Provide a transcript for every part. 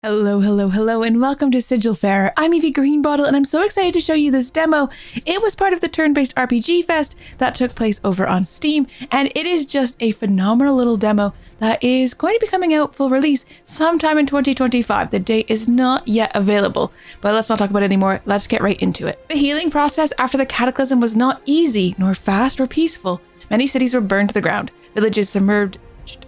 Hello, and welcome to Sigilfarer. I'm Evie Greenbottle, and I'm so excited to show you this demo. It was part of the turn-based RPG fest that took place over on Steam, and it is just a phenomenal little demo that is going to be coming out full release sometime in 2025. The date is not yet available, but let's not talk about it anymore. Let's get right into it. The healing process after the cataclysm was not easy, nor fast or peaceful. Many cities were burned to the ground, villages submerged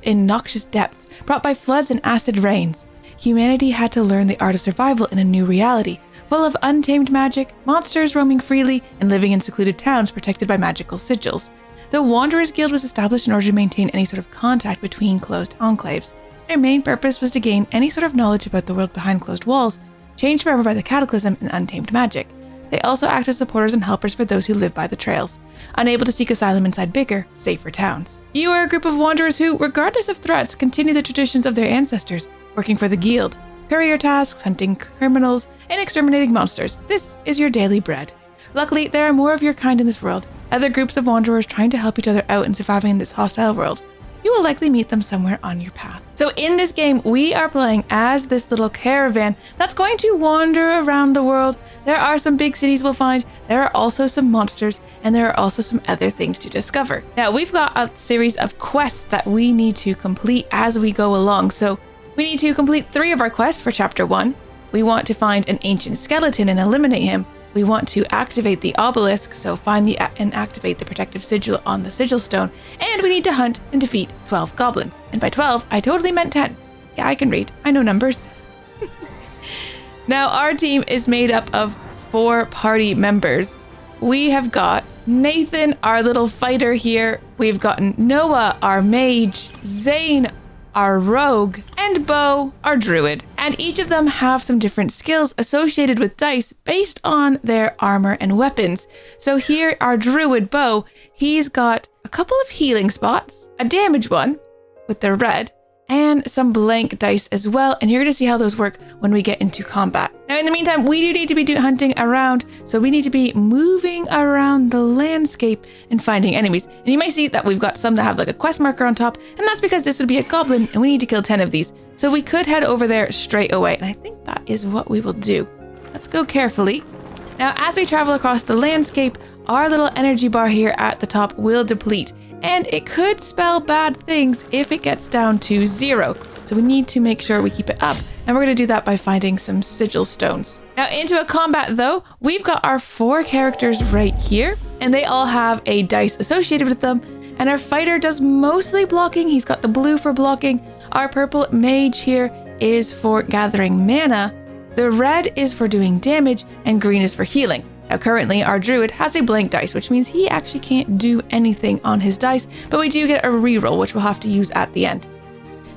in noxious depths, brought by floods and acid rains. Humanity had to learn the art of survival in a new reality, full of untamed magic, monsters roaming freely, and living in secluded towns protected by magical sigils. The Wanderers Guild was established in order to maintain any sort of contact between closed enclaves. Their main purpose was to gain any sort of knowledge about the world behind closed walls, changed forever by the cataclysm and untamed magic. They also act as supporters and helpers for those who live by the trails, unable to seek asylum inside bigger, safer towns. You are a group of wanderers who, regardless of threats, continue the traditions of their ancestors, working for the guild, courier tasks, hunting criminals, and exterminating monsters. This is your daily bread. Luckily, there are more of your kind in this world, other groups of wanderers trying to help each other out in surviving in this hostile world. You will likely meet them somewhere on your path. So in this game, we are playing as this little caravan that's going to wander around the world. There are some big cities we'll find, there are also some monsters, and there are also some other things to discover. Now, we've got a series of quests that we need to complete as we go along. So we need to complete 3 of our quests for Chapter 1. We want to find an ancient skeleton and eliminate him. We want to activate the obelisk, so find and activate the protective sigil on the sigil stone. And we need to hunt and defeat 12 goblins. And by 12, I totally meant 10. Yeah, I can read. I know numbers. Now, our team is made up of 4 party members. We have got Nathan, our little fighter here. We've gotten Noah, our mage, Zane, our rogue, and Bo, our druid. And each of them have some different skills associated with dice based on their armor and weapons. So here, our druid Bo, he's got a couple of healing spots, a damage one with the red, and some blank dice as well. And you're going to see how those work when we get into combat. Now, in the meantime, we do need to be hunting around, so we need to be moving around the landscape and finding enemies. And you might see that we've got some that have like a quest marker on top, and that's because this would be a goblin, and we need to kill 10 of these. So we could head over there straight away, and I think that is what we will do. Let's go carefully. Now, as we travel across the landscape, our little energy bar here at the top will deplete, and it could spell bad things if it gets down to 0. So we need to make sure we keep it up, and we're going to do that by finding some sigil stones. Now, into a combat though, we've got our 4 characters right here, and they all have a dice associated with them, and our fighter does mostly blocking. He's got the blue for blocking. Our purple mage here is for gathering mana. The red is for doing damage, and green is for healing. Now, currently, our druid has a blank dice, which means he actually can't do anything on his dice, but we do get a reroll, which we'll have to use at the end.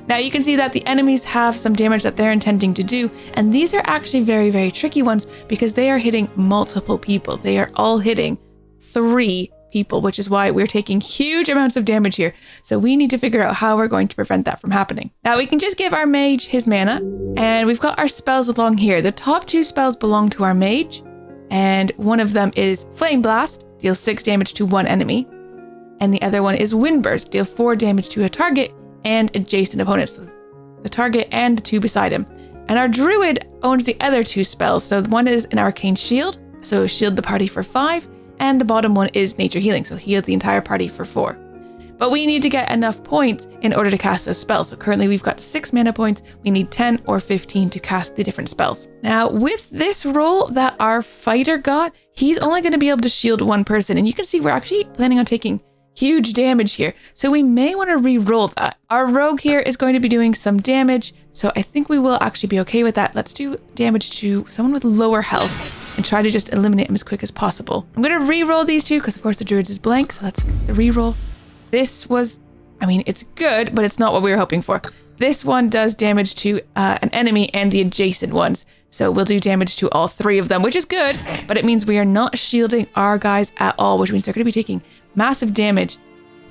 Now, you can see that the enemies have some damage that they're intending to do, and these are actually very, very tricky ones because they are hitting multiple people. They are all hitting 3 people, which is why we're taking huge amounts of damage here. So we need to figure out how we're going to prevent that from happening. Now, we can just give our mage his mana, and we've got our spells along here. The top 2 spells belong to our mage, and one of them is Flame Blast, deals 6 damage to 1 enemy, and the other one is Wind Burst, deal 4 damage to a target and adjacent opponents, so the target and the 2 beside him. And our druid owns the other 2 spells. So one is an arcane shield, so shield the party for 5, and the bottom one is nature healing, so heal the entire party for 4. But we need to get enough points in order to cast those spells. So currently we've got 6 mana points. We need 10 or 15 to cast the different spells. Now, with this roll that our fighter got, he's only going to be able to shield 1 person. And you can see we're actually planning on taking huge damage here, so we may want to re-roll that. Our rogue here is going to be doing some damage, so I think we will actually be okay with that. Let's do damage to someone with lower health and try to just eliminate him as quick as possible. I'm going to re-roll these 2 because of course the druid is blank, so let's get the re-roll. This was, I mean, it's good, but it's not what we were hoping for. This one does damage to an enemy and the adjacent ones, so we'll do damage to all 3 of them, which is good, but it means we are not shielding our guys at all, which means they're going to be taking massive damage.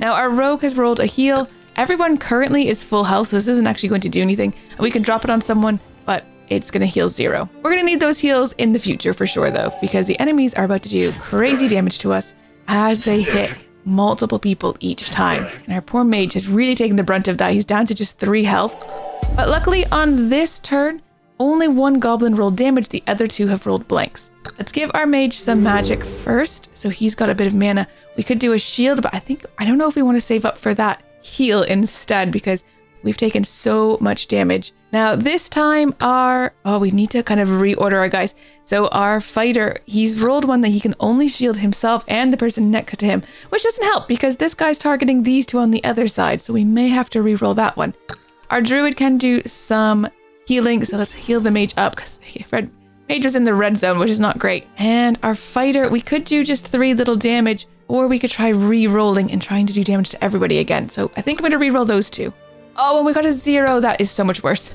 Now, our rogue has rolled a heal. Everyone currently is full health, so this isn't actually going to do anything. We can drop it on someone, but it's going to heal 0. We're going to need those heals in the future for sure, though, because the enemies are about to do crazy damage to us as they hit multiple people each time. And our poor mage has really taken the brunt of that. He's down to just 3 health. But luckily on this turn, only one goblin rolled damage, the other 2 have rolled blanks. Let's give our mage some magic first, so he's got a bit of mana. We could do a shield, but I don't know if we want to save up for that heal instead because we've taken so much damage. Now this time we need to kind of reorder our guys. So our fighter, he's rolled one that he can only shield himself and the person next to him, which doesn't help because this guy's targeting these 2 on the other side. So we may have to re-roll that one. Our druid can do some healing. So let's heal the mage up because mage was in the red zone, which is not great. And our fighter, we could do just 3 little damage, or we could try re-rolling and trying to do damage to everybody again. So I think I'm going to re-roll those 2. Oh, and we got a 0. That is so much worse.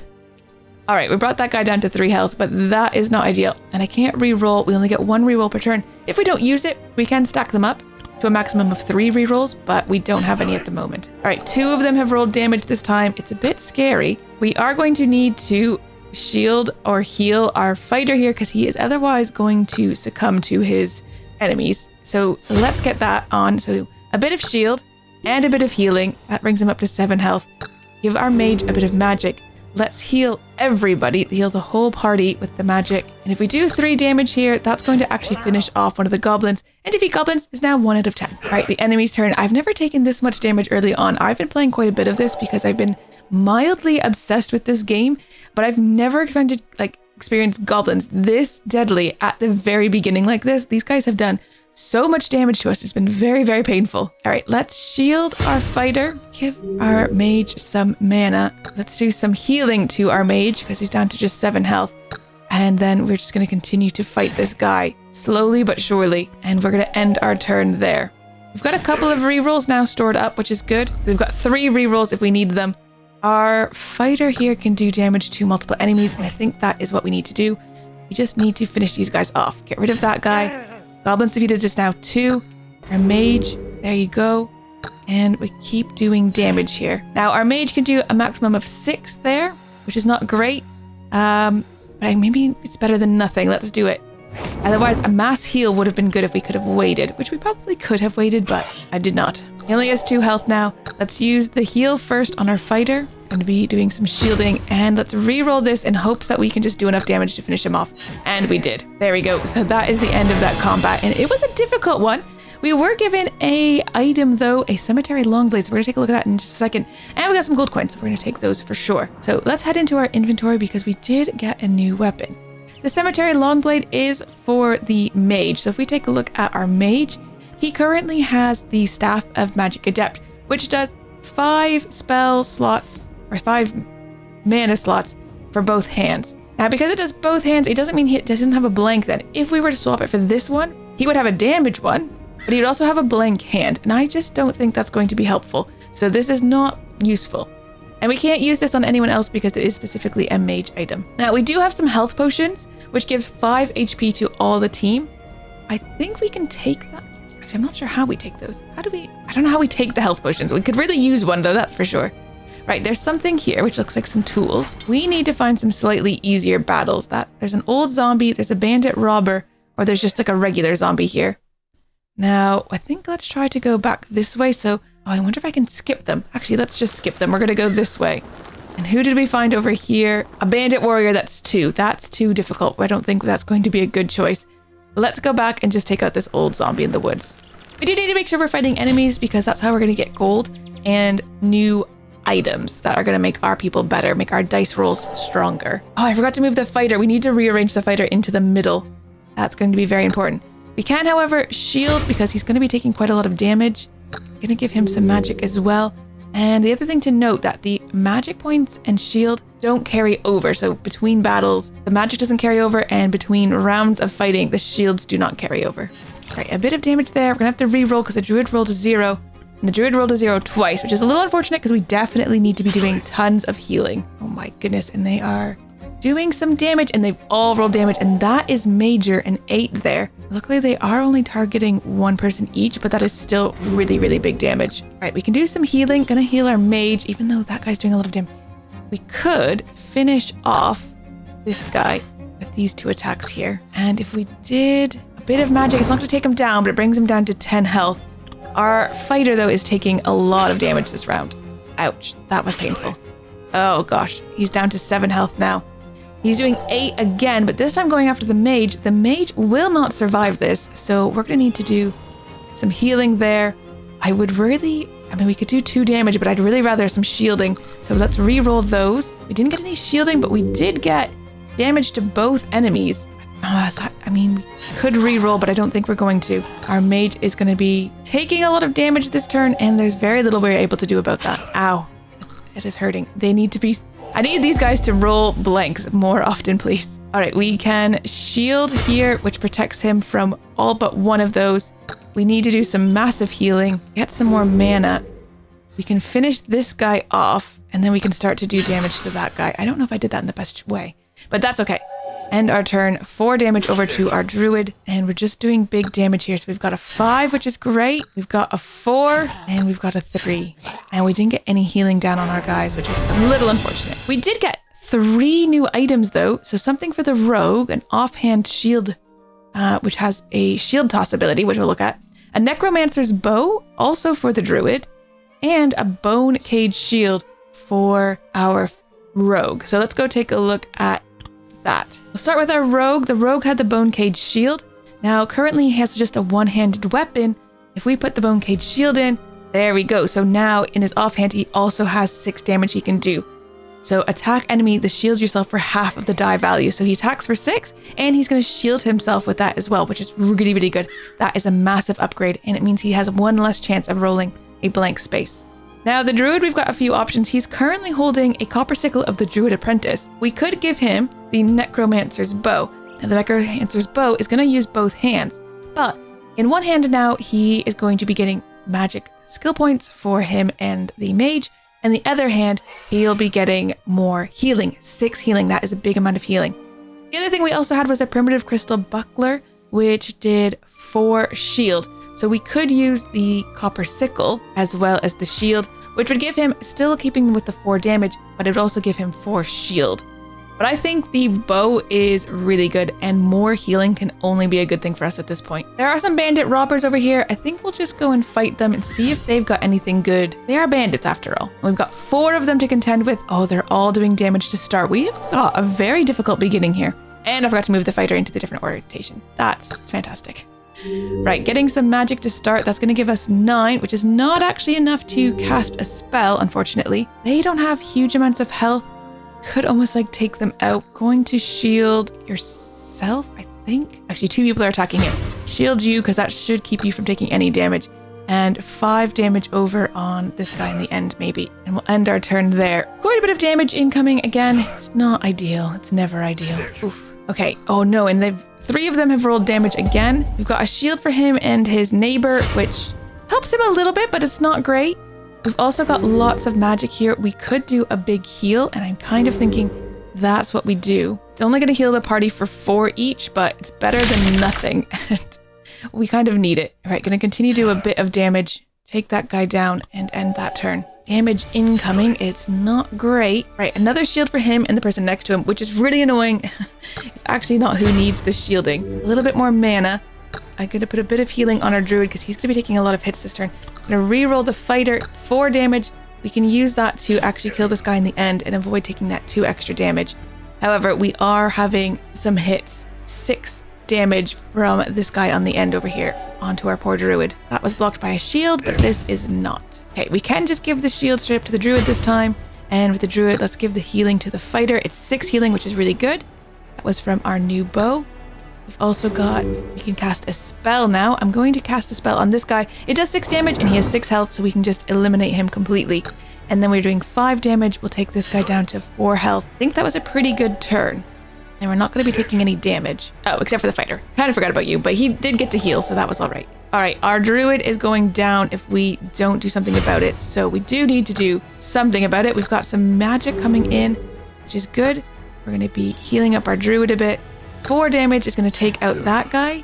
All right, we brought that guy down to 3 health, but that is not ideal. And I can't re-roll. We only get 1 re-roll per turn. If we don't use it, we can stack them up to a maximum of 3 re-rolls, but we don't have any at the moment. All right, 2 of them have rolled damage this time. It's a bit scary. We are going to need to shield or heal our fighter here because he is otherwise going to succumb to his enemies. So let's get that on. So a bit of shield and a bit of healing. That brings him up to 7 health. Give our mage a bit of magic. Let's heal everybody, heal the whole party with the magic. And if we do 3 damage here, that's going to actually finish off one of the goblins. And defeat goblins is now 1 out of 10. All right, the enemy's turn. I've never taken this much damage early on. I've been playing quite a bit of this because I've been mildly obsessed with this game, but I've never experienced goblins this deadly at the very beginning like this. These guys have done so much damage to us. It's been very, very painful. All right, let's shield our fighter. Give our mage some mana. Let's do some healing to our mage because he's down to just 7 health. And then we're just going to continue to fight this guy slowly but surely. And we're going to end our turn there. We've got a couple of rerolls now stored up, which is good. We've got 3 rerolls if we need them. Our fighter here can do damage to multiple enemies. And I think that is what we need to do. We just need to finish these guys off. Get rid of that guy. Goblins defeated just now 2. Our mage, there you go. And we keep doing damage here. Now our mage can do a maximum of 6 there, which is not great. But maybe it's better than nothing. Let's do it. Otherwise, a mass heal would have been good if we could have waited, which we probably could have waited, but I did not. He only has 2 health now. Let's use the heal first on our fighter. Going to be doing some shielding, and let's re-roll this in hopes that we can just do enough damage to finish him off. And we did. There we go. So that is the end of that combat, and it was a difficult one. We were given a item though, a cemetery longblade. So we're gonna take a look at that in just a second. And we got some gold coins, so we're gonna take those for sure. So let's head into our inventory because we did get a new weapon. The cemetery longblade is for the mage. So if we take a look at our mage, he currently has the Staff of Magic Adept, which does 5 spell slots or 5 mana slots for both hands. Now, because it does both hands, it doesn't mean he doesn't have a blank then. If we were to swap it for this one, he would have a damage one, but he'd also have a blank hand. And I just don't think that's going to be helpful. So this is not useful. And we can't use this on anyone else because it is specifically a mage item. Now, we do have some health potions, which gives 5 HP to all the team. I think we can take that. Actually, I'm not sure how we take those. I don't know how we take the health potions. We could really use one though, that's for sure. Right, there's something here which looks like some tools. We need to find some slightly easier battles. There's an old zombie, there's a bandit robber, or there's just like a regular zombie here. Now, I think let's try to go back this way. So, I wonder if I can skip them. Actually, let's just skip them. We're going to go this way. And who did we find over here? A bandit warrior, that's 2. That's too difficult. I don't think that's going to be a good choice. But let's go back and just take out this old zombie in the woods. We do need to make sure we're fighting enemies because that's how we're going to get gold and new items that are going to make our people better, make our dice rolls stronger. Oh, I forgot to move the fighter. We need to rearrange the fighter into the middle. That's going to be very important. We can, however, shield because he's going to be taking quite a lot of damage. I'm going to give him some magic as well. And the other thing to note that the magic points and shield don't carry over. So between battles, the magic doesn't carry over, and between rounds of fighting, the shields do not carry over. All right, a bit of damage there. We're going to have to re-roll because the druid rolled a 0. And the druid rolled a 0 twice, which is a little unfortunate because we definitely need to be doing tons of healing. Oh my goodness, and they are doing some damage, and they've all rolled damage, and that is major, an 8 there. Luckily, they are only targeting 1 person each, but that is still really, really big damage. All right, we can do some healing. Gonna heal our mage, even though that guy's doing a lot of damage. We could finish off this guy with these 2 attacks here. And if we did a bit of magic, it's not gonna take him down, but it brings him down to 10 health. Our fighter, though, is taking a lot of damage this round. Ouch, that was painful. Oh gosh, he's down to 7 health now. He's doing 8 again, but this time going after the mage. The mage will not survive this, so we're going to need to do some healing there. We could do 2 damage, but I'd really rather some shielding. So let's re-roll those. We didn't get any shielding, but we did get damage to both enemies. We could re-roll, but I don't think we're going to. Our mage is going to be taking a lot of damage this turn, and there's very little we're able to do about that. Ow. It is hurting. I need these guys to roll blanks more often, please. All right, we can shield here, which protects him from all but one of those. We need to do some massive healing, get some more mana. We can finish this guy off, and then we can start to do damage to that guy. I don't know if I did that in the best way, but that's okay. End our turn, 4 damage over to our druid, and we're just doing big damage here. So we've got a 5, which is great. We've got a 4, and we've got a 3. And we didn't get any healing down on our guys, which is a little unfortunate. We did get 3 new items, though. So something for the rogue, an offhand shield, which has a shield toss ability, which we'll look at. A necromancer's bow, also for the druid, and a bone cage shield for our rogue. So let's go take a look at that. We'll start with our rogue. The rogue had the bone cage shield. Now currently he has just a one-handed weapon. If we put the bone cage shield in, there we go. So now in his offhand he also has 6 damage he can do. So attack enemy, the shield yourself for half of the die value. So he attacks for 6 and he's going to shield himself with that as well, which is really, really good. That is a massive upgrade and it means he has 1 less chance of rolling a blank space. Now the druid, we've got a few options. He's currently holding a copper sickle of the druid apprentice. We could give him the necromancer's bow. Now the necromancer's bow is going to use both hands, but in one hand now he is going to be getting magic skill points for him and the mage, and the other hand he'll be getting more healing, 6 healing. That is a big amount of healing. The other thing we also had was a primitive crystal buckler, which did 4 shield. So we could use the copper sickle as well as the shield, which would give him, still keeping with the 4 damage, but it would also give him 4 shield. But I think the bow is really good and more healing can only be a good thing for us at this point. There are some bandit robbers over here. I think we'll just go and fight them and see if they've got anything good. They are bandits after all. We've got 4 of them to contend with. Oh, they're all doing damage to start. We've got a very difficult beginning here. And I forgot to move the fighter into the different orientation. That's fantastic. Right, getting some magic to start. That's going to give us 9, which is not actually enough to cast a spell, unfortunately. They don't have huge amounts of health. Could almost like take them out. Going to shield yourself, I think. Actually, 2 people are attacking him. Shield you, because that should keep you from taking any damage. And 5 damage over on this guy in the end, maybe. And we'll end our turn there. Quite a bit of damage incoming. Again, it's not ideal. It's never ideal. Oof. Okay, oh no, and 3 of them have rolled damage again. We've got a shield for him and his neighbor, which helps him a little bit, but it's not great. We've also got lots of magic here. We could do a big heal, and I'm kind of thinking that's what we do. It's only going to heal the party for 4 each, but it's better than nothing, and we kind of need it. All right, going to continue to do a bit of damage, take that guy down, and end that turn. Damage incoming. It's not great. Right, another shield for him and the person next to him, which is really annoying. It's actually not who needs the shielding. A little bit more mana. I'm going to put a bit of healing on our druid because he's going to be taking a lot of hits this turn. I'm going to re-roll the fighter, 4 damage. We can use that to actually kill this guy in the end and avoid taking that 2 extra damage. However, we are having some hits. 6 damage from this guy on the end over here onto our poor druid. That was blocked by a shield, but this is not. Okay, we can just give the shield straight up to the druid this time. And with the druid, let's give the healing to the fighter. It's 6 healing, which is really good. That was from our new bow. We've also got, we can cast a spell now. I'm going to cast a spell on this guy. It does 6 damage and he has 6 health, so we can just eliminate him completely. And then we're doing 5 damage. We'll take this guy down to 4 health. I think that was a pretty good turn. And we're not going to be taking any damage. Oh, except for the fighter. Kind of forgot about you, but he did get to heal, so that was all right. All right, our druid is going down if we don't do something about it. So we do need to do something about it. We've got some magic coming in, which is good. We're going to be healing up our druid a bit. 4 damage is going to take out that guy.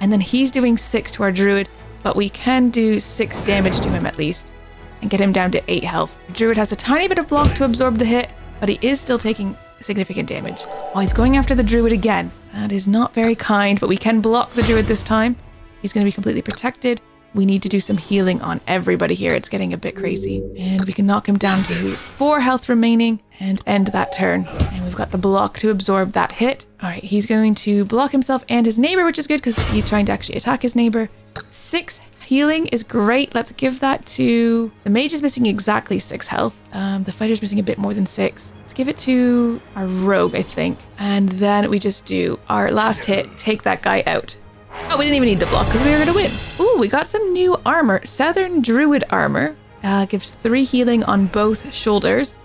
And then he's doing 6 to our druid, but we can do 6 damage to him at least and get him down to 8 health. The druid has a tiny bit of block to absorb the hit, but he is still taking significant damage. Oh, he's going after the druid again. That is not very kind, but we can block the druid this time. He's going to be completely protected. We need to do some healing on everybody here. It's getting a bit crazy. And we can knock him down to 4 health remaining and end that turn. And we've got the block to absorb that hit. All right, he's going to block himself and his neighbor, which is good because he's trying to actually attack his neighbor. 6 healing is great. Let's give that to... The mage is missing exactly 6 health. The fighter's missing a bit more than 6. Let's give it to our rogue, I think. And then we just do our last hit, take that guy out. Oh, we didn't even need the block because we were going to win. Ooh, we got some new armor. Southern Druid armor. Gives 3 healing on both shoulders.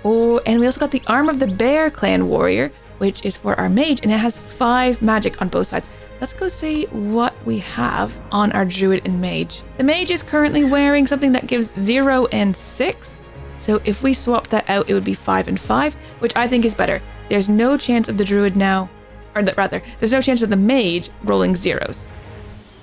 Oh, and we also got the Arm of the Bear Clan Warrior, which is for our mage, and it has 5 magic on both sides. Let's go see what we have on our druid and mage. The mage is currently wearing something that gives 0 and 6. So if we swap that out, it would be 5 and 5, which I think is better. There's no chance of the druid now, or rather, there's no chance of the mage rolling 0s.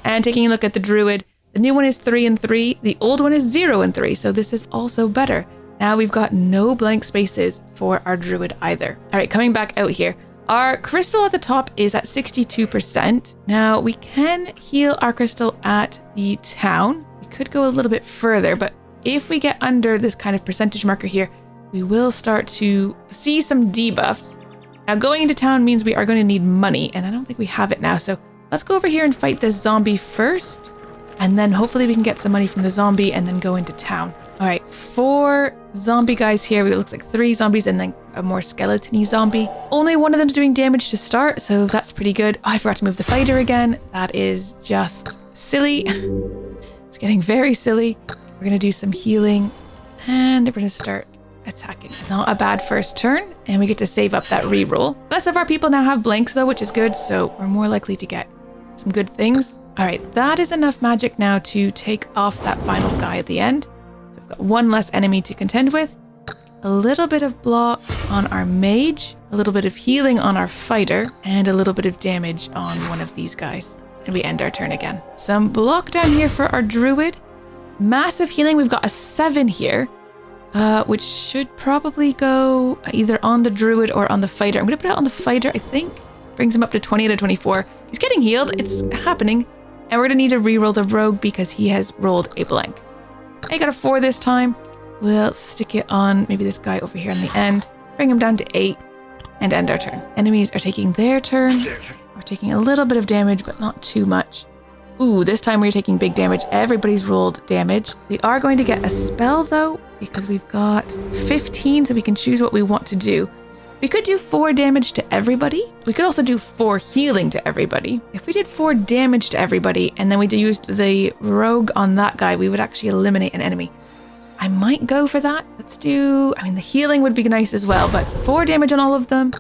And taking a look at the druid, the new one is 3 and 3. The old one is 0 and 3. So this is also better. Now we've got no blank spaces for our druid either. All right, coming back out here. Our crystal at the top is at 62%. Now we can heal our crystal at the town. We could go a little bit further, but if we get under this kind of percentage marker here, we will start to see some debuffs. Now going into town means we are going to need money, and I don't think we have it now. So let's go over here and fight this zombie first. And then hopefully we can get some money from the zombie and then go into town. All right, 4 zombie guys here. It looks like 3 zombies and then a more skeleton-y zombie. Only one of them's doing damage to start, so that's pretty good. Oh, I forgot to move the fighter again. That is just silly. It's getting very silly. We're gonna do some healing and we're gonna start attacking. Not a bad first turn, and we get to save up that reroll. Less of our people now have blanks though, which is good, so we're more likely to get some good things. All right, that is enough magic now to take off that final guy at the end. So we've got 1 less enemy to contend with. A little bit of block on our mage, a little bit of healing on our fighter, and a little bit of damage on one of these guys. And we end our turn again. Some block down here for our druid. Massive healing, we've got a 7 here, which should probably go either on the druid or on the fighter. I'm gonna put it on the fighter, I think. Brings him up to 20 out of 24. He's getting healed, it's happening. And we're gonna need to reroll the rogue because he has rolled a blank. I got a 4 this time. We'll stick it on maybe this guy over here on the end. Bring him down to 8 and end our turn. Enemies are taking their turn. We're taking a little bit of damage, but not too much. Ooh, this time we're taking big damage. Everybody's rolled damage. We are going to get a spell though, because we've got 15, so we can choose what we want to do. We could do 4 damage to everybody. We could also do 4 healing to everybody. If we did 4 damage to everybody and then we used the rogue on that guy, we would actually eliminate an enemy. I might go for that. Let's do, I mean, the healing would be nice as well, but 4 damage on all of them.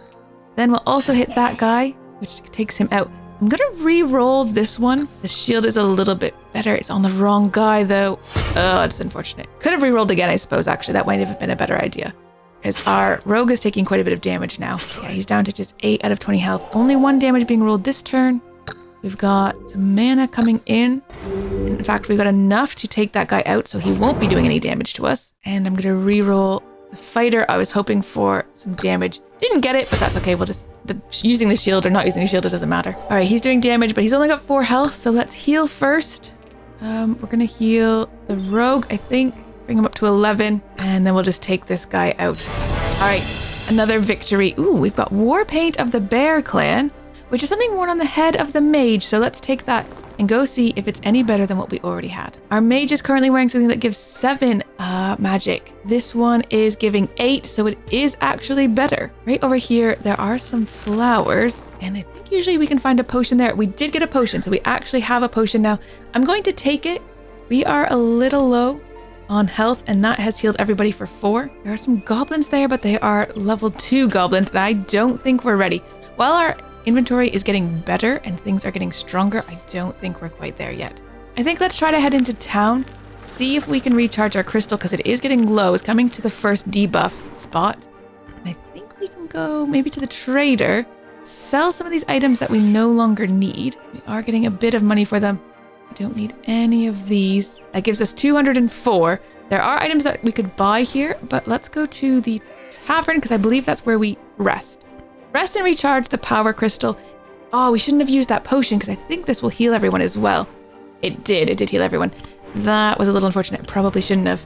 Then we'll also hit that guy, which takes him out. I'm gonna re-roll this one. The shield is a little bit better. It's on the wrong guy though. Oh, it's unfortunate. Could have re-rolled again, I suppose, actually. That might have been a better idea. Because our rogue is taking quite a bit of damage now. Yeah, he's down to just 8 out of 20 health. Only 1 damage being rolled this turn. We've got some mana coming in. In fact, we've got enough to take that guy out, so he won't be doing any damage to us. And I'm gonna re-roll the fighter. I was hoping for some damage. Didn't get it, but that's okay. We'll just, using the shield or not using the shield, it doesn't matter. All right, he's doing damage, but he's only got 4 health, so let's heal first. We're gonna heal the rogue, I think. Bring him up to 11, and then we'll just take this guy out. All right, another victory. Ooh, we've got War Paint of the Bear Clan, which is something worn on the head of the mage. So let's take that and go see if it's any better than what we already had. Our mage is currently wearing something that gives 7 magic. This one is giving 8, so it is actually better. Right over here, there are some flowers, and I think usually we can find a potion there. We did get a potion, so we actually have a potion now. I'm going to take it. We are a little low on health, and that has healed everybody for 4. There are some goblins there, but they are level 2 goblins, and I don't think we're ready. While our inventory is getting better and things are getting stronger, I don't think we're quite there yet. I think let's try to head into town, see if we can recharge our crystal, because it is getting low. It's coming to the first debuff spot. And I think we can go maybe to the trader, sell some of these items that we no longer need. We are getting a bit of money for them. We don't need any of these. That gives us 204. There are items that we could buy here, but let's go to the tavern because I believe that's where we rest. Rest and recharge the power crystal. Oh, we shouldn't have used that potion because I think this will heal everyone as well. It did heal everyone. That was a little unfortunate. Probably shouldn't have.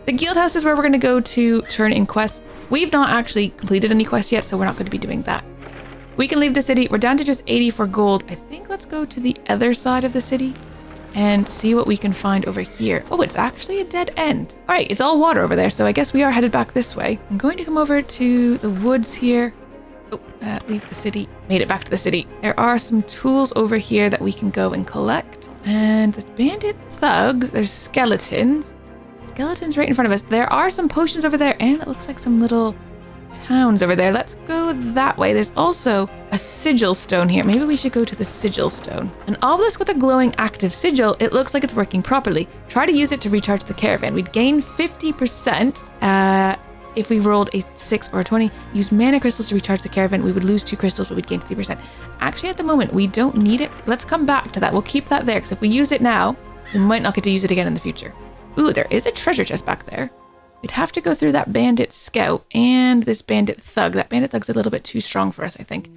The guild house is where we're going to go to turn in quests. We've not actually completed any quests yet, so we're not going to be doing that. We can leave the city. We're down to just 84 gold. I think let's go to the other side of the city and see what we can find over here. Oh, it's actually a dead end. All right, it's all water over there, so I guess we are headed back this way. I'm going to come over to the woods here. Oh, leave the city. Made it back to the city. There are some tools over here that we can go and collect. And there's bandit thugs. There's skeletons. Skeletons right in front of us. There are some potions over there, and it looks like some little towns over there. Let's go that way. There's also a sigil stone here. Maybe we should go to the sigil stone. An obelisk with a glowing active sigil. It looks like it's working properly. Try to use it to recharge the caravan. We'd gain 50% if we rolled a 6 or a 20. Use mana crystals to recharge the caravan. We would lose 2 crystals, but we'd gain 50%. Actually, at the moment, we don't need it. Let's come back to that. We'll keep that there, because if we use it now, we might not get to use it again in the future. Ooh, there is a treasure chest back there. We'd have to go through that bandit scout and this bandit thug. That bandit thug's a little bit too strong for us, I think.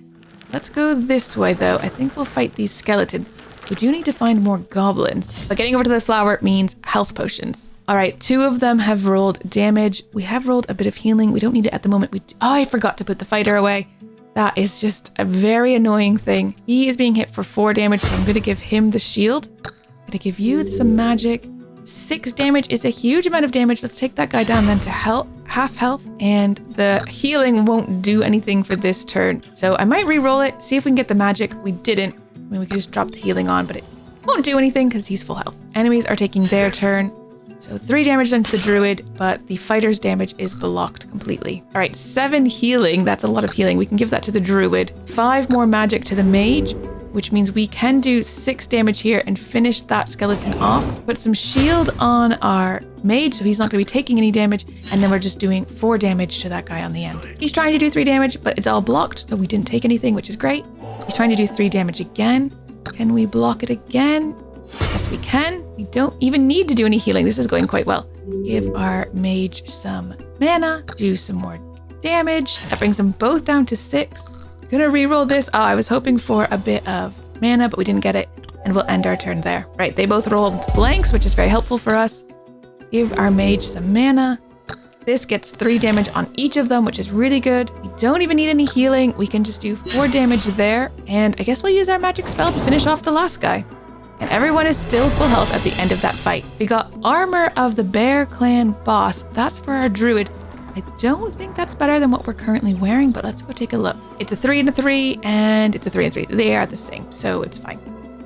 Let's go this way, though. I think we'll fight these skeletons. We do need to find more goblins. But getting over to the flower means health potions. All right, 2 of them have rolled damage. We have rolled a bit of healing. We don't need it at the moment. Oh, I forgot to put the fighter away. That is just a very annoying thing. He is being hit for 4 damage, so I'm going to give him the shield. I'm going to give you some magic. 6 damage is a huge amount of damage. Let's take that guy down then to half health, and the healing won't do anything for this turn. So I might re-roll it, see if we can get the magic. We didn't. I mean, we could just drop the healing on, but it won't do anything because he's full health. Enemies are taking their turn. So 3 damage done to the druid, but the fighter's damage is blocked completely. All right, 7 healing. That's a lot of healing. We can give that to the druid. 5 more magic to the mage, which means we can do 6 damage here and finish that skeleton off. Put some shield on our mage, so he's not going to be taking any damage, and then we're just doing 4 damage to that guy on the end. He's trying to do 3 damage, but it's all blocked, so we didn't take anything, which is great. He's trying to do 3 damage again. Can we block it again? Yes, we can. We don't even need to do any healing. This is going quite well. Give our mage some mana, do some more damage. That brings them both down to 6. Gonna re-roll this. Oh, I was hoping for a bit of mana, but we didn't get it, and we'll end our turn there. Right, they both rolled blanks, which is very helpful for us. Give our mage some mana. This gets 3 damage on each of them, which is really good. We don't even need any healing. We can just do 4 damage there, and I guess we'll use our magic spell to finish off the last guy. And everyone is still full health at the end of that fight. We got Armor of the Bear Clan Boss. That's for our druid. I don't think that's better than what we're currently wearing, but let's go take a look. It's a 3 and a 3, and it's a 3 and 3. They are the same, so it's fine.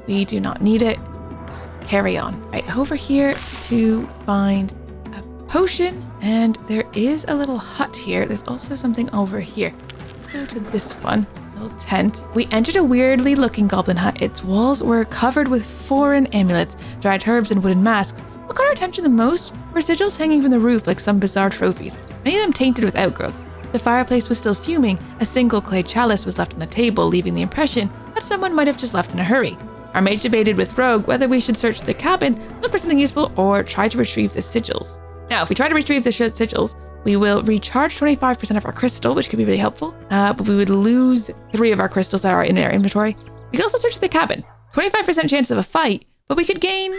We do not need it. Just carry on. Right, over here to find a potion, and there is a little hut here. There's also something over here. Let's go to this one. Little tent. We entered a weirdly looking goblin hut. Its walls were covered with foreign amulets, dried herbs, and wooden masks. What caught our attention the most were sigils hanging from the roof like some bizarre trophies, many of them tainted with outgrowths. The fireplace was still fuming. A single clay chalice was left on the table, leaving the impression that someone might have just left in a hurry. Our mage debated with Rogue whether we should search the cabin, look for something useful, or try to retrieve the sigils. Now, if we try to retrieve the sigils, we will recharge 25% of our crystal, which could be really helpful, but we would lose 3 of our crystals that are in our inventory. We could also search the cabin. 25% chance of a fight, but we could gain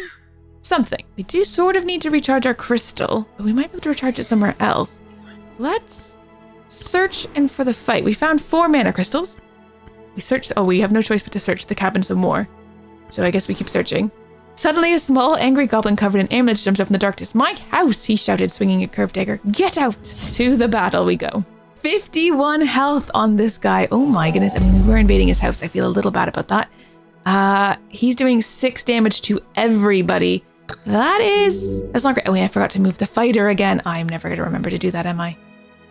something. We do sort of need to recharge our crystal, but we might be able to recharge it somewhere else. Let's search and for the fight. We found 4 mana crystals. We searched. Oh, we have no choice but to search the cabin some more. So I guess we keep searching. Suddenly, a small, angry goblin covered in amulets jumps up in the darkness. My house, he shouted, swinging a curved dagger. Get out! To the battle we go. 51 health on this guy. Oh my goodness. I mean, we were invading his house. I feel a little bad about that. He's doing 6 damage to everybody. That's not great. Oh, wait, I forgot to move the fighter again. I'm never going to remember to do that, am I?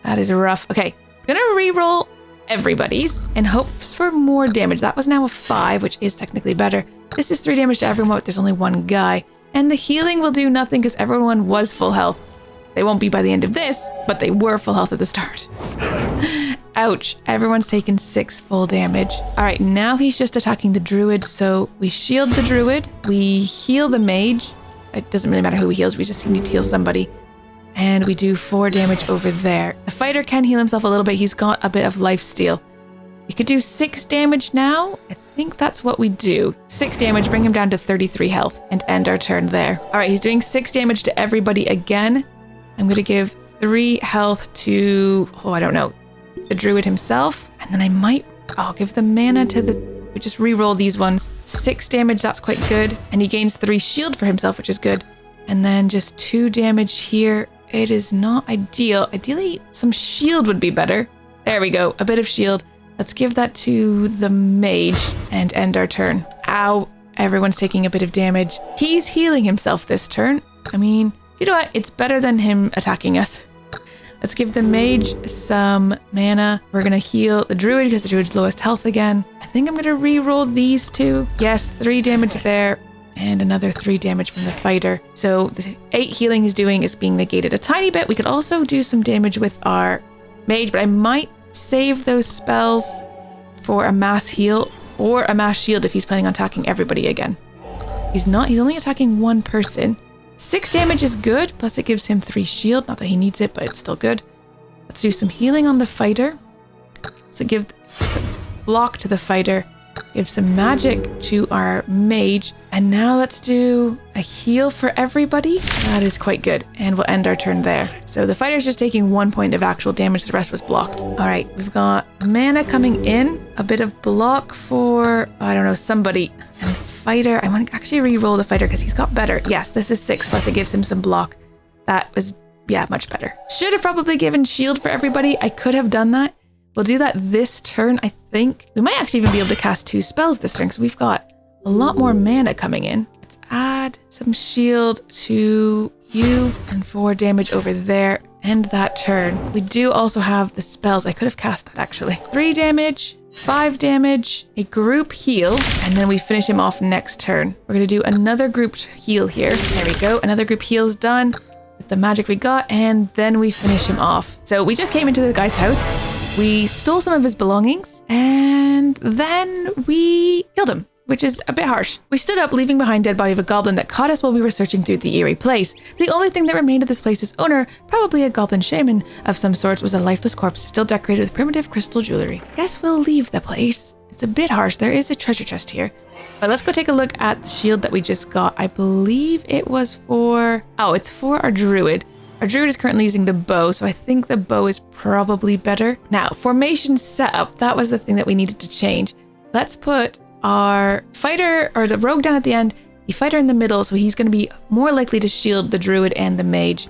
That is rough. Okay, gonna re-roll everybody's and hope for more damage. That was now a 5, which is technically better. This is 3 damage to everyone, but there's only 1 guy. And the healing will do nothing because everyone was full health. They won't be by the end of this, but they were full health at the start. Ouch, everyone's taken 6 full damage. All right, now he's just attacking the druid. So we shield the druid, we heal the mage. It doesn't really matter who he heals, we just need to heal somebody. And we do 4 damage over there. The fighter can heal himself a little bit. He's got a bit of lifesteal. We could do 6 damage now. I think that's what we do. 6 damage, bring him down to 33 health and end our turn there. All right, he's doing 6 damage to everybody again. I'm going to give 3 health to, I don't know, the druid himself. And then I'll give the mana to we just re-roll these ones. 6 damage, that's quite good. And he gains 3 shield for himself, which is good. And then just 2 damage here. It is not ideal. Ideally, some shield would be better. There we go, a bit of shield. Let's give that to the mage and end our turn. Ow, everyone's taking a bit of damage. He's healing himself this turn. I mean, you know what? It's better than him attacking us. Let's give the mage some mana. We're going to heal the druid because the druid's lowest health again. I think I'm going to re-roll these 2. Yes, 3 damage there and another 3 damage from the fighter. So the 8 healing he's doing is being negated a tiny bit. We could also do some damage with our mage, but I might save those spells for a mass heal or a mass shield if he's planning on attacking everybody again. He's only attacking one person. 6 damage is good, plus it gives him 3 shield. Not that he needs it, but it's still good. Let's do some healing on the fighter. So give block to the fighter, give some magic to our mage, and now let's do a heal for everybody. That is quite good, and we'll end our turn there. So the fighter's just taking 1 point of actual damage, the rest was blocked. All right, we've got mana coming in, a bit of block for, I don't know, somebody, and fighter. I want to actually re-roll the fighter because he's got better. Yes, this is 6, plus it gives him some block. That was, yeah, much better. Should have probably given shield for everybody. I could have done that. We'll do that this turn, I think. We might actually even be able to cast 2 spells this turn because we've got a lot more mana coming in. Let's add some shield to you and 4 damage over there. End that turn. We do also have the spells. I could have cast that actually. 3 damage, 5 damage, a group heal, and then we finish him off next turn. We're going to do another group heal here. There we go. Another group heal's done with the magic we got, and then we finish him off. So we just came into the guy's house. We stole some of his belongings, and then we killed him, which is a bit harsh. We stood up, leaving behind dead body of a goblin that caught us while we were searching through the eerie place. The only thing that remained of this place's owner, probably a goblin shaman of some sorts, was a lifeless corpse still decorated with primitive crystal jewelry. Guess we'll leave the place. It's a bit harsh. There is a treasure chest here. But let's go take a look at the shield that we just got. I believe it was for... Oh, it's for our druid. Our druid is currently using the bow, so I think the bow is probably better. Now, formation setup, that was the thing that we needed to change. Let's put our fighter, or the rogue down at the end, the fighter in the middle, so he's going to be more likely to shield the druid and the mage.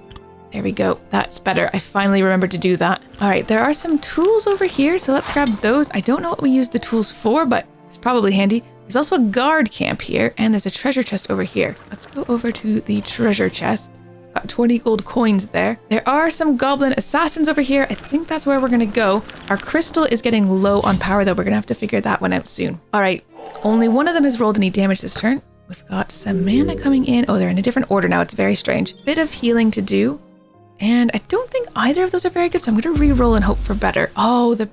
There we go. That's better. I finally remembered to do that. All right, there are some tools over here, so let's grab those. I don't know what we use the tools for, but it's probably handy. There's also a guard camp here, and there's a treasure chest over here. Let's go over to the treasure chest. Got 20 gold coins there. There are some goblin assassins over here. I think that's where we're going to go. Our crystal is getting low on power, though. We're going to have to figure that one out soon. All right. Only one of them has rolled any damage this turn. We've got some mana coming in. Oh, they're in a different order now. It's very strange. Bit of healing to do. And I don't think either of those are very good, so I'm going to re-roll and hope for better. Oh, the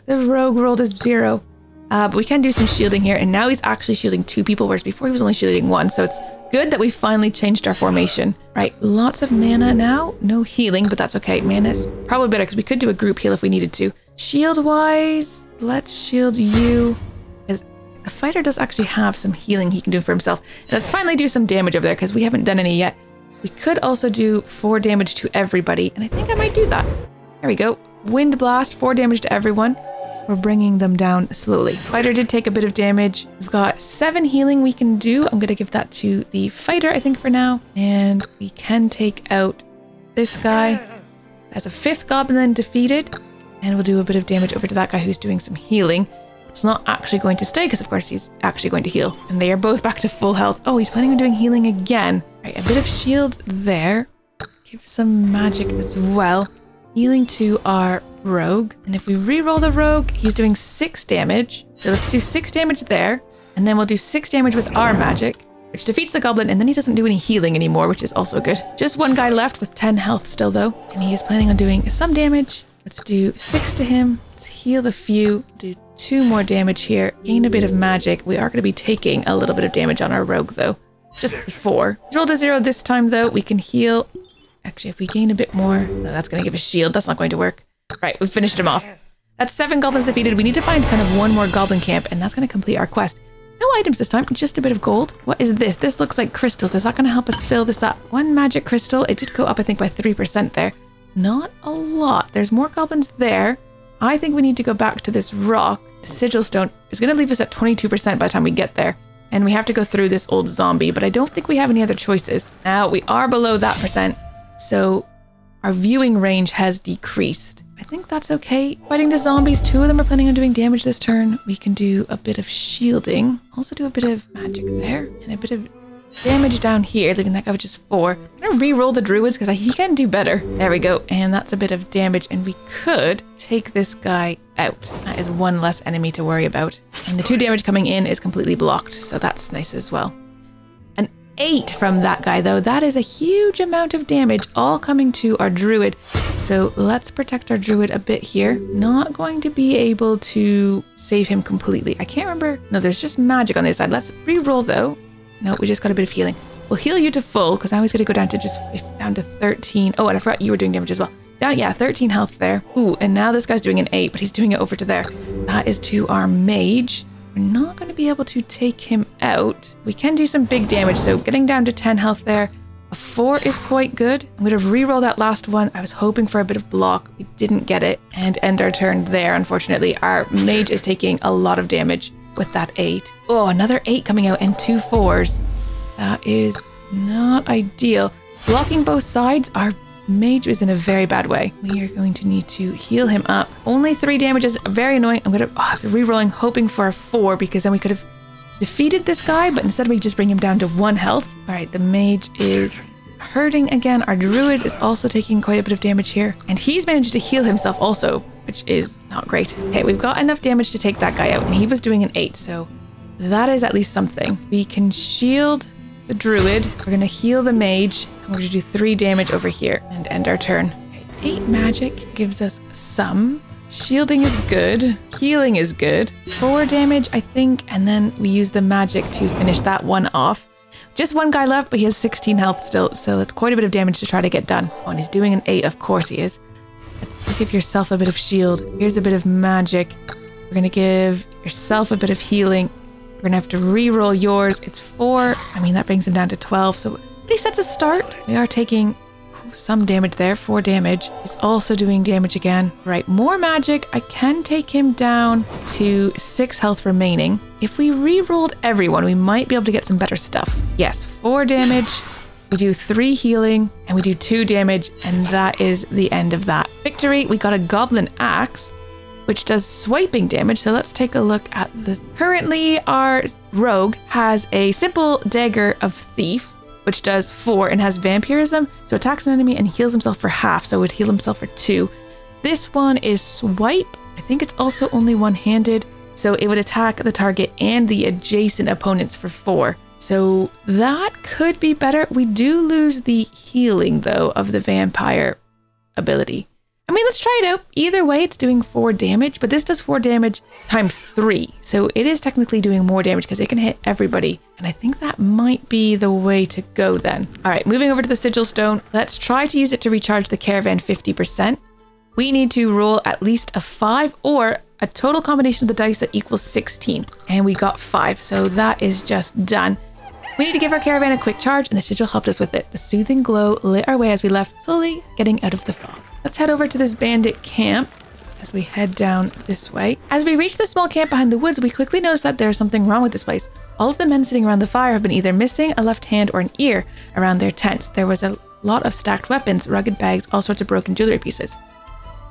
rogue rolled a 0. But we can do some shielding here. And now he's actually shielding 2 people, whereas before he was only shielding 1. So it's good that we finally changed our formation. Right, lots of mana now. No healing, but that's okay. Mana is probably better because we could do a group heal if we needed to. Shield-wise, let's shield you. The fighter does actually have some healing he can do for himself. Let's finally do some damage over there because we haven't done any yet. We could also do 4 damage to everybody, and I think I might do that. There we go. Wind blast, 4 damage to everyone. We're bringing them down slowly. Fighter did take a bit of damage. We've got 7 healing we can do. I'm going to give that to the fighter, I think, for now. And we can take out this guy. That's a 5th goblin defeated. And we'll do a bit of damage over to that guy who's doing some healing. It's not actually going to stay because, of course, he's actually going to heal. And they are both back to full health. Oh, he's planning on doing healing again. Right, a bit of shield there. Give some magic as well. Healing to our rogue. And if we re-roll the rogue, he's doing 6 damage. So let's do 6 damage there. And then we'll do 6 damage with our magic, which defeats the goblin. And then he doesn't do any healing anymore, which is also good. Just one guy left with 10 health still, though. And he is planning on doing some damage. Let's do 6 to him. Let's heal a few. Do 2 more damage here. Gain a bit of magic. We are going to be taking a little bit of damage on our rogue, though. Just 4. Rolled a 0 this time, though. We can heal. Actually, if we gain a bit more... No, that's going to give a shield. That's not going to work. Right, we finished him off. That's 7 goblins defeated. We need to find kind of one more goblin camp, and that's going to complete our quest. No items this time, just a bit of gold. What is this? This looks like crystals. Is that going to help us fill this up? One magic crystal. It did go up, I think, by 3% there. Not a lot. There's more goblins there. I think we need to go back to this rock. The sigil stone is going to leave us at 22% by the time we get there. And we have to go through this old zombie, but I don't think we have any other choices. Now, we are below that percent, so our viewing range has decreased. I think that's okay. Fighting the zombies, 2 of them are planning on doing damage this turn. We can do a bit of shielding. Also do a bit of magic there, and a bit of damage down here, leaving that guy with just 4. I'm gonna re-roll the druids because he can do better. There we go, and that's a bit of damage, and we could take this guy out. That is 1 less enemy to worry about. And the 2 damage coming in is completely blocked, so that's nice as well. An 8 from that guy though, that is a huge amount of damage all coming to our druid. So let's protect our druid a bit here. Not going to be able to save him completely. I can't remember. No, there's just magic on this side. Let's re-roll though. No, we just got a bit of healing. We'll heal you to full because I was going to go down to 13. Oh, and I forgot you were doing damage as well. Down, yeah, 13 health there. Ooh, and now this guy's doing an 8, but he's doing it over to there. That is to our mage. We're not going to be able to take him out. We can do some big damage, so getting down to 10 health there. A 4 is quite good. I'm going to re-roll that last one. I was hoping for a bit of block. We didn't get it and end our turn there, unfortunately. Our mage is taking a lot of damage with that 8. Oh, another 8 coming out and 2 4s. That is not ideal. Blocking both sides, our mage is in a very bad way. We are going to need to heal him up. Only 3 damage is very annoying. I'm going to re-rolling, hoping for a 4 because then we could have defeated this guy, but instead we just bring him down to 1 health. All right, the mage is hurting again. Our druid is also taking quite a bit of damage here, and he's managed to heal himself also, which is not great. Okay, we've got enough damage to take that guy out, and he was doing an 8, so that is at least something. We can shield the druid. We're going to heal the mage, and we're going to do 3 damage over here and end our turn. Okay, 8 magic gives us some. Shielding is good. Healing is good. 4 damage, I think, and then we use the magic to finish that one off. Just 1 guy left, but he has 16 health still, so it's quite a bit of damage to try to get done. Oh, and he's doing an 8, of course he is. Let's give yourself a bit of shield. Here's a bit of magic. We're going to give yourself a bit of healing. We're going to have to re-roll yours. It's 4. I mean, that brings him down to 12, so at least that's a start. We are taking some damage there, 4 damage. He's also doing damage again. Right, more magic. I can take him down to 6 health remaining. If we re-rolled everyone, we might be able to get some better stuff. Yes, 4 damage. We do 3 healing and we do 2 damage, and that is the end of that. Victory, we got a goblin axe, which does swiping damage. So let's take a look at the... Currently, our rogue has a simple dagger of thief, which does 4 and has vampirism. So attacks an enemy and heals himself for half. So it would heal himself for 2. This one is swipe. I think it's also only one-handed. So it would attack the target and the adjacent opponents for 4. So that could be better. We do lose the healing, though, of the vampire ability. I mean, let's try it out. Either way, it's doing 4 damage, but this does 4 damage times 3. So it is technically doing more damage because it can hit everybody. And I think that might be the way to go then. All right, moving over to the sigil stone. Let's try to use it to recharge the caravan 50%. We need to roll at least a 5 or a total combination of the dice that equals 16. And we got 5, so that is just done. We need to give our caravan a quick charge, and the sigil helped us with it. The soothing glow lit our way as we left, slowly getting out of the fog. Let's head over to this bandit camp as we head down this way. As we reach the small camp behind the woods, we quickly notice that there is something wrong with this place. All of the men sitting around the fire have been either missing a left hand or an ear around their tents. There was a lot of stacked weapons, rugged bags, all sorts of broken jewelry pieces.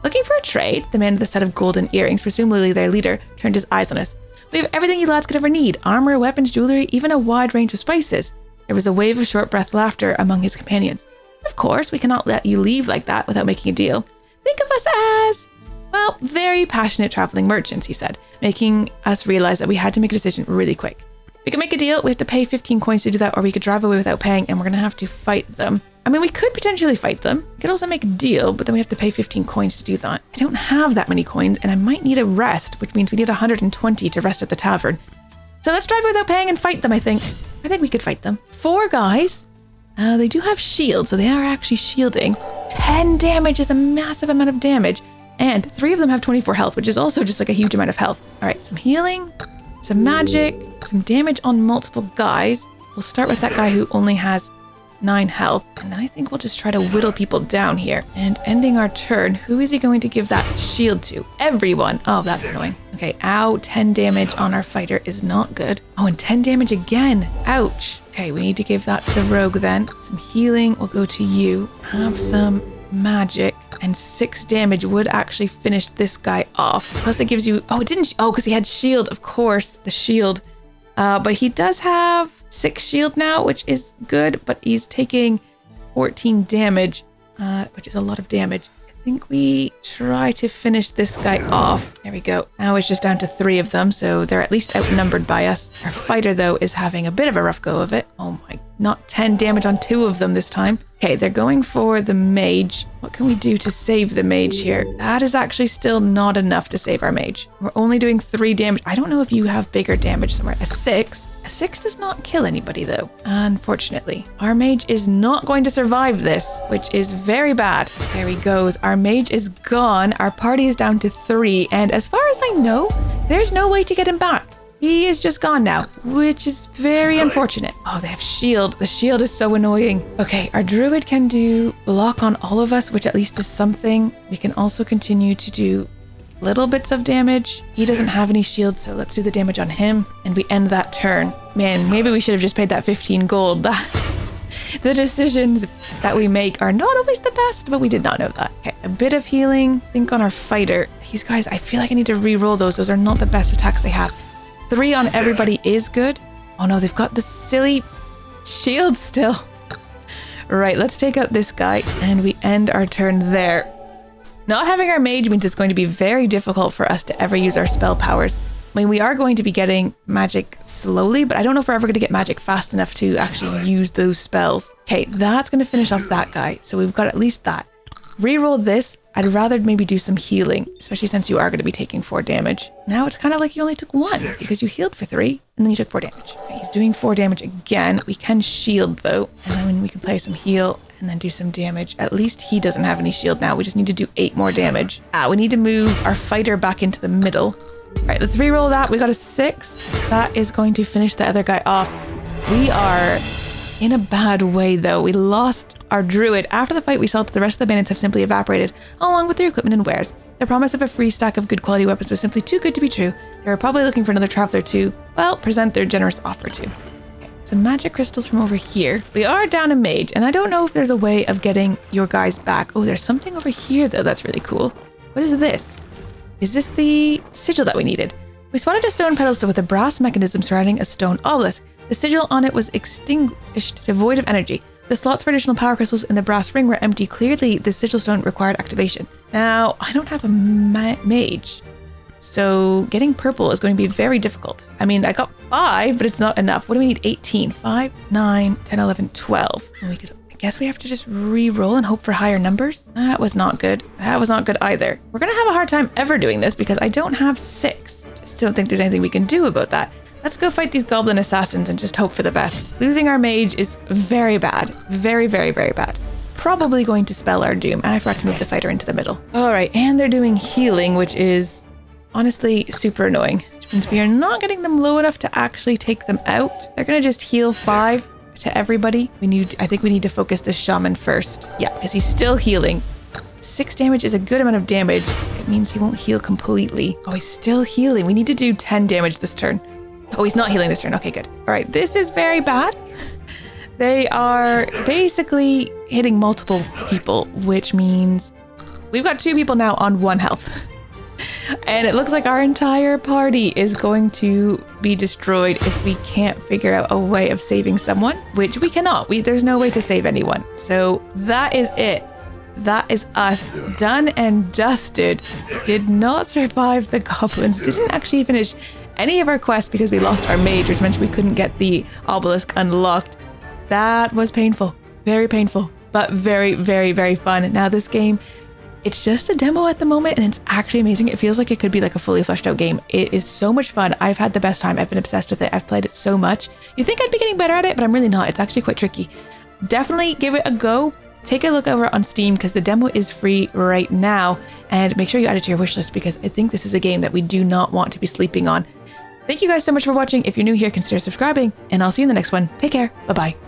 Looking for a trade, the man with the set of golden earrings, presumably their leader, turned his eyes on us. We have everything you lads could ever need. Armor, weapons, jewelry, even a wide range of spices. There was a wave of short-breathed laughter among his companions. Of course, we cannot let you leave like that without making a deal. Think of us as, well, very passionate traveling merchants, he said, making us realize that we had to make a decision really quick. We can make a deal, we have to pay 15 coins to do that, or we could drive away without paying, and we're going to have to fight them. I mean, we could potentially fight them. We could also make a deal, but then we have to pay 15 coins to do that. I don't have that many coins, and I might need a rest, which means we need 120 to rest at the tavern. So let's drive without paying and fight them, I think. I think we could fight them. 4 guys. They do have shields, so they are actually shielding. 10 damage is a massive amount of damage, and 3 of them have 24 health, which is also just like a huge amount of health. All right, some healing, some magic, some damage on multiple guys. We'll start with that guy who only has 9 health, and then I think we'll just try to whittle people down here. And ending our turn, who is he going to give that shield to? Everyone. Oh, that's annoying. Okay, ow, 10 damage on our fighter is not good. Oh, and 10 damage again. Ouch. Okay, we need to give that to the rogue then. Some healing will go to you. Have some magic, and 6 damage would actually finish this guy off. Plus it gives you, oh, it didn't, oh, because he had shield, of course, the shield. But he does have 6 shield now, which is good, but he's taking 14 damage, which is a lot of damage. I think we try to finish this guy off. There we go. Now it's just down to 3 of them, so they're at least outnumbered by us. Our fighter, though, is having a bit of a rough go of it. Oh my, not 10 damage on 2 of them this time. Okay, they're going for the mage. What can we do to save the mage here? That is actually still not enough to save our mage. We're only doing 3 damage. I don't know if you have bigger damage somewhere. A 6? A 6 does not kill anybody, though. Unfortunately. Our mage is not going to survive this, which is very bad. There he goes. Our mage is gone. Our party is down to 3. And as far as I know, there's no way to get him back. He is just gone now, which is very unfortunate. Oh, they have shield. The shield is so annoying. Okay, our druid can do block on all of us, which at least is something. We can also continue to do little bits of damage. He doesn't have any shield, so let's do the damage on him. And we end that turn. Man, maybe we should have just paid that 15 gold. The decisions that we make are not always the best, but we did not know that. Okay, a bit of healing. Think on our fighter. These guys, I feel like I need to re-roll those. Those are not the best attacks they have. 3 on everybody is good. Oh no, they've got the silly shield still. Right, let's take out this guy and we end our turn there. Not having our mage means it's going to be very difficult for us to ever use our spell powers. I mean, we are going to be getting magic slowly, but I don't know if we're ever going to get magic fast enough to actually use those spells. Okay, that's going to finish off that guy. So we've got at least that. Reroll this. I'd rather maybe do some healing, especially since you are going to be taking 4 damage. Now it's kind of like you only took 1 because you healed for 3 and then you took 4 damage. Okay, he's doing 4 damage again. We can shield though, and then we can play some heal and then do some damage. At least he doesn't have any shield now. We just need to do 8 more damage. We need to move our fighter back into the middle. All right, let's reroll that. We got a 6. That is going to finish the other guy off. We are in a bad way though. We lost our druid. After the fight, we saw that the rest of the bandits have simply evaporated, along with their equipment and wares. The promise of a free stack of good quality weapons was simply too good to be true. They were probably looking for another traveler to, well, present their generous offer to. Okay, some magic crystals from over here. We are down a mage, and I don't know if there's a way of getting your guys back. Oh, there's something over here though that's really cool. What is this? Is this the sigil that we needed? We spotted a stone pedestal with a brass mechanism surrounding a stone obelisk. The sigil on it was extinguished, devoid of energy. The slots for additional power crystals in the brass ring were empty. Clearly, the sigil stone required activation. Now, I don't have a mage, so getting purple is going to be very difficult. I mean, I got 5, but it's not enough. What do we need? 18, 5, 9, 10, 11, 12. And I guess we have to just re-roll and hope for higher numbers. That was not good. That was not good either. We're going to have a hard time ever doing this because I don't have 6. Just don't think there's anything we can do about that. Let's go fight these goblin assassins and just hope for the best. Losing our mage is very bad. Very, very, very bad. It's probably going to spell our doom. And I forgot to move the fighter into the middle. All right, and they're doing healing, which is honestly super annoying. Which means we are not getting them low enough to actually take them out. They're going to just heal 5 to everybody. I think we need to focus this shaman first. Yeah, because he's still healing. 6 damage is a good amount of damage. It means he won't heal completely. Oh, he's still healing. We need to do 10 damage this turn. Oh, he's not healing this turn. Okay, good. All right, this is very bad. They are basically hitting multiple people, which means we've got 2 people now on 1 health. And it looks like our entire party is going to be destroyed if we can't figure out a way of saving someone, which we cannot. There's no way to save anyone. So that is it. That is us, done and dusted. Did not survive the goblins. Didn't actually finish any of our quests because we lost our mage, which meant we couldn't get the obelisk unlocked. That was painful. Very painful, but very, very, very fun. Now this game, it's just a demo at the moment and it's actually amazing. It feels like it could be like a fully fleshed out game. It is so much fun. I've had the best time. I've been obsessed with it. I've played it so much. You think I'd be getting better at it, but I'm really not. It's actually quite tricky. Definitely give it a go. Take a look over on Steam because the demo is free right now, and make sure you add it to your wish list because I think this is a game that we do not want to be sleeping on. Thank you guys so much for watching. If you're new here, consider subscribing, and I'll see you in the next one. Take care. Bye-bye.